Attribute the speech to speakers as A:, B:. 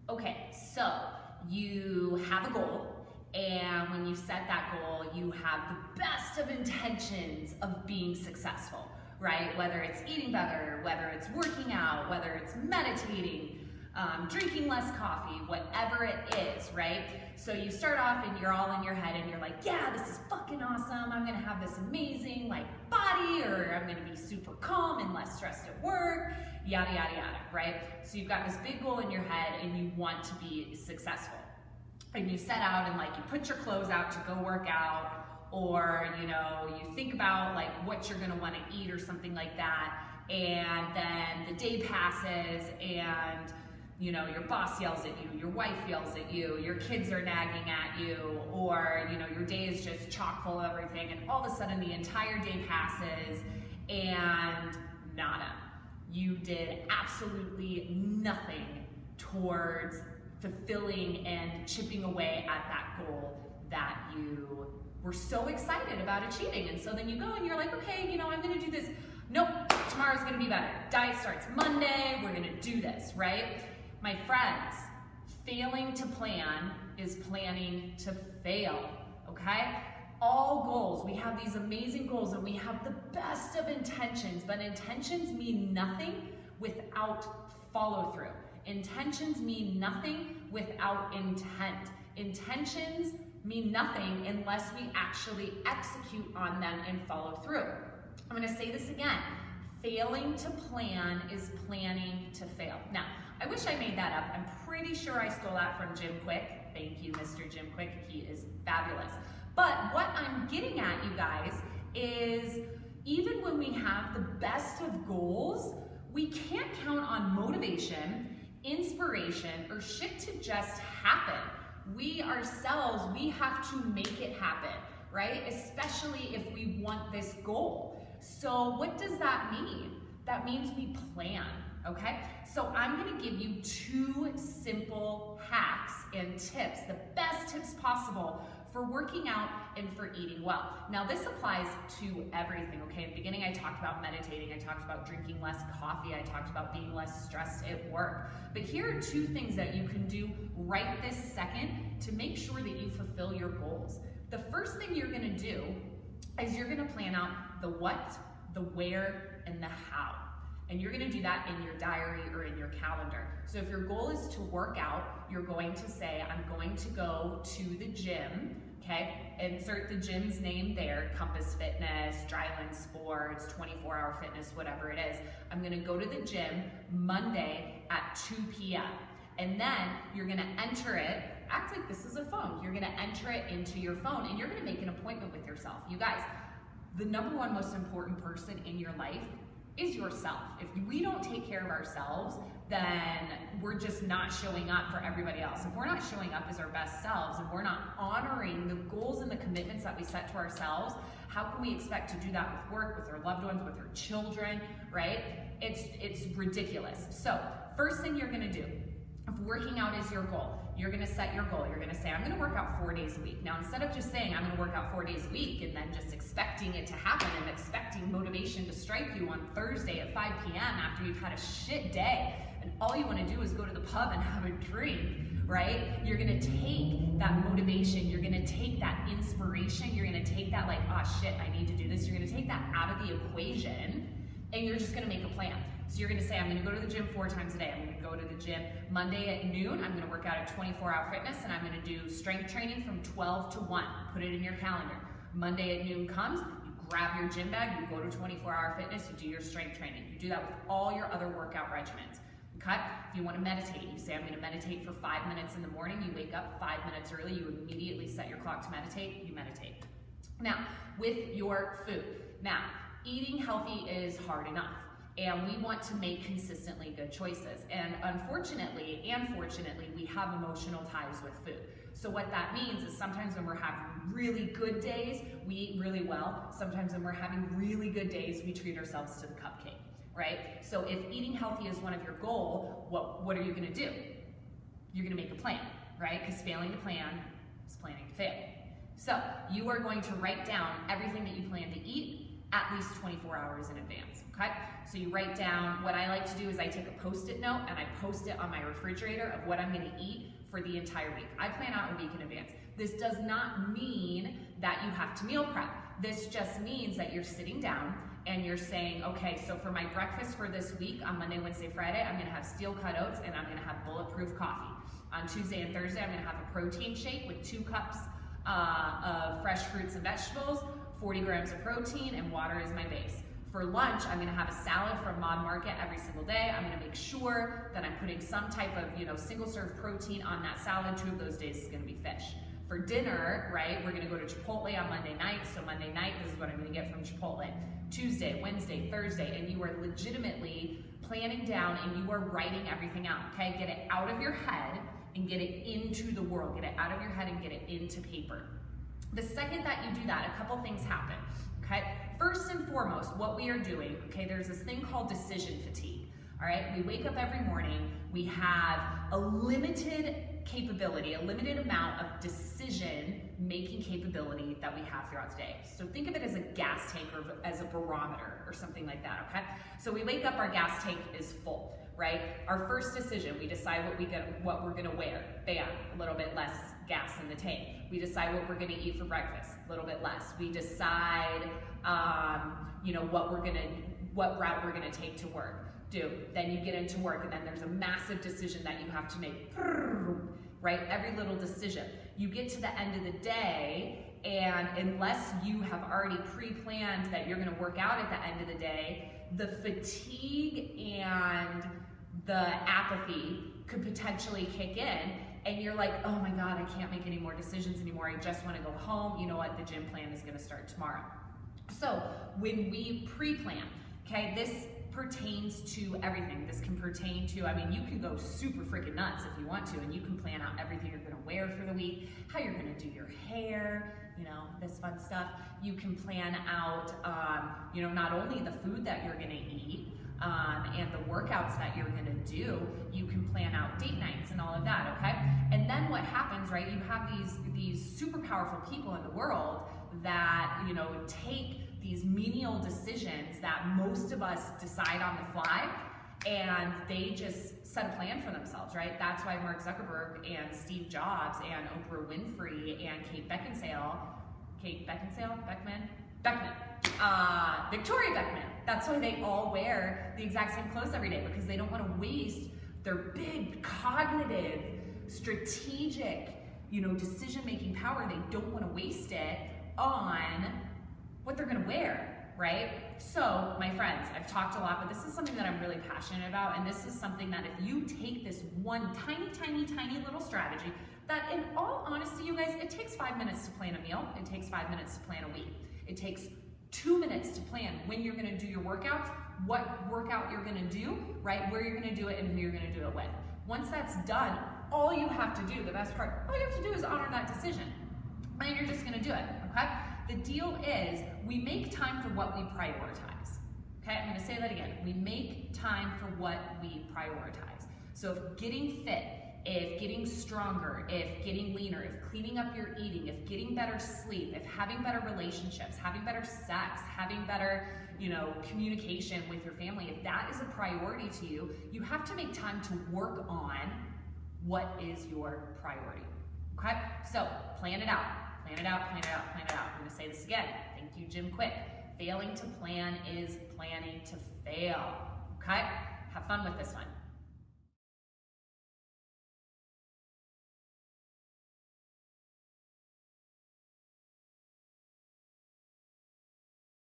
A: Okay, so you have a goal, and when you set that goal, you have the best of intentions of being successful, right? Whether it's eating better, whether it's working out, whether it's meditating, drinking less coffee, whatever it is, right? So you start off and you're all in your head and you're like, yeah, this is fucking awesome. I'm gonna have this amazing body, or I'm gonna be super calm and less stressed at work, yada, yada, yada, right? So you've got this big goal in your head and you want to be successful. And you set out and you put your clothes out to go work out, or you think about what you're gonna wanna eat or something like that, and then the day passes and your boss yells at you, your wife yells at you, your kids are nagging at you, or your day is just chock full of everything, and all of a sudden the entire day passes and nada. You did absolutely nothing towards fulfilling and chipping away at that goal that you were so excited about achieving. And so then you go and you're like, okay, I'm gonna do this. Nope, tomorrow's gonna be better. Diet starts Monday, we're gonna do this, right? My friends, failing to plan is planning to fail, okay? All goals, we have these amazing goals and we have the best of intentions, but intentions mean nothing without follow through. Intentions mean nothing without intent. Intentions mean nothing unless we actually execute on them and follow through. I'm gonna say this again. Failing to plan is planning to fail. Now, I wish I made that up. I'm pretty sure I stole that from Jim Quick. Thank you, Mr. Jim Quick. He is fabulous. But what I'm getting at, you guys, is even when we have the best of goals, we can't count on motivation, inspiration, or shit to just happen. We ourselves, we have to make it happen, right? Especially if we want this goal. So what does that mean? That means we plan, okay? So I'm gonna give you 2 simple hacks and tips, the best tips possible for working out and for eating well. Now this applies to everything, okay? In the beginning I talked about meditating, I talked about drinking less coffee, I talked about being less stressed at work. But here are 2 things that you can do right this second to make sure that you fulfill your goals. The first thing you're gonna do is you're gonna plan out the what, the where, and the how. And you're gonna do that in your diary or in your calendar. So if your goal is to work out, you're going to say, I'm going to go to the gym, okay? Insert the gym's name there, Compass Fitness, Dryland Sports, 24-Hour Fitness, whatever it is. I'm gonna go to the gym Monday at 2 p.m. And then you're gonna enter it, act like this is a phone. You're gonna enter it into your phone and you're gonna make an appointment with yourself. You guys, the number 1 most important person in your life is yourself. If we don't take care of ourselves, then we're just not showing up for everybody else. If we're not showing up as our best selves, and we're not honoring the goals and the commitments that we set to ourselves, how can we expect to do that with work, with our loved ones, with our children, right? It's ridiculous. So first thing you're gonna do, if working out is your goal, you're gonna set your goal. You're gonna say, I'm gonna work out 4 days a week. Now, instead of just saying, I'm gonna work out 4 days a week and then just expecting it to happen and expecting motivation to strike you on Thursday at 5 p.m. after you've had a shit day and all you wanna do is go to the pub and have a drink, right? You're gonna take that motivation, you're gonna take that inspiration, you're gonna take that oh shit, I need to do this. You're gonna take that out of the equation and you're just gonna make a plan. So you're gonna say, I'm gonna go to the gym 4 times a day. I'm gonna go to the gym Monday at noon. I'm gonna work out at 24-Hour Fitness, and I'm gonna do strength training from 12 to 1. Put it in your calendar. Monday at noon comes, you grab your gym bag, you go to 24-Hour Fitness, you do your strength training. You do that with all your other workout regimens. Okay? If you wanna meditate, you say, I'm gonna meditate for 5 minutes in the morning. You wake up 5 minutes early, you immediately set your clock to meditate, you meditate. Now, with your food. Now, eating healthy is hard enough. And we want to make consistently good choices. And unfortunately and fortunately, we have emotional ties with food. So what that means is sometimes when we're having really good days, we eat really well. Sometimes when we're having really good days, we treat ourselves to the cupcake, right? So if eating healthy is one of your goals, what are you gonna do? You're gonna make a plan, right? Because failing to plan is planning to fail. So you are going to write down everything that you plan to eat, at least 24 hours in advance, okay? So you write down, what I like to do is I take a Post-it note and I post it on my refrigerator of what I'm gonna eat for the entire week. I plan out a week in advance. This does not mean that you have to meal prep. This just means that you're sitting down and you're saying, okay, so for my breakfast for this week, on Monday, Wednesday, Friday, I'm gonna have steel cut oats and I'm gonna have bulletproof coffee. On Tuesday and Thursday, I'm gonna have a protein shake with 2 cups of fresh fruits and vegetables, 40 grams of protein, and water is my base. For lunch, I'm gonna have a salad from Mod Market every single day. I'm gonna make sure that I'm putting some type of, single serve protein on that salad. 2 of those days is gonna be fish. For dinner, right, we're gonna go to Chipotle on Monday night, so Monday night, this is what I'm gonna get from Chipotle. Tuesday, Wednesday, Thursday, and you are legitimately planning down and you are writing everything out, okay? Get it out of your head and get it into the world. Get it out of your head and get it into paper. The second that you do that, a couple things happen, okay? First and foremost, what we are doing, okay, there's this thing called decision fatigue, all right? We wake up every morning, we have a limited capability, a limited amount of decision-making capability that we have throughout the day. So think of it as a gas tank or as a barometer or something like that, okay? So we wake up, our gas tank is full, right? Our first decision, we decide what we're gonna wear. Bam, a little bit less gas in the tank. We decide what we're gonna eat for breakfast, a little bit less. We decide, what route we're gonna take to work. Then you get into work and then there's a massive decision that you have to make, right? Every little decision. You get to the end of the day and unless you have already pre-planned that you're gonna work out at the end of the day, the fatigue and the apathy could potentially kick in and you're like, oh my God, I can't make any more decisions anymore. I just wanna go home. You know what? The gym plan is gonna start tomorrow. So when we pre-plan, okay, this pertains to everything. This can pertain to, you can go super freaking nuts if you want to, and you can plan out everything you're gonna wear for the week, how you're gonna do your hair, this fun stuff. You can plan out, not only the food that you're gonna eat, and the workouts that you're gonna do, you can plan out date nights and all of that, okay? And then what happens, right, you have these super powerful people in the world that, take these menial decisions that most of us decide on the fly, and they just set a plan for themselves, right? That's why Mark Zuckerberg and Steve Jobs and Oprah Winfrey and Victoria Beckman. That's why they all wear the exact same clothes every day, because they don't want to waste their big cognitive, strategic, decision-making power. They don't want to waste it on what they're gonna wear, right? So, my friends, I've talked a lot, but this is something that I'm really passionate about, and this is something that if you take this one tiny, tiny, tiny little strategy, that in all honesty, you guys, it takes 5 minutes to plan a meal, it takes 5 minutes to plan a week. It takes 2 minutes to plan when you're gonna do your workouts, what workout you're gonna do, right? Where you're gonna do it and who you're gonna do it with. Once that's done, all you have to do, the best part, all you have to do is honor that decision. And you're just gonna do it, okay? The deal is, we make time for what we prioritize. Okay, I'm gonna say that again. We make time for what we prioritize. So if getting fit, if getting stronger, if getting leaner, if cleaning up your eating, if getting better sleep, if having better relationships, having better sex, having better, communication with your family, if that is a priority to you, you have to make time to work on what is your priority. Okay, so plan it out. Plan it out, plan it out, plan it out. I'm gonna say this again. Thank you, Jim Quick. Failing to plan is planning to fail. Okay? Have fun with this one.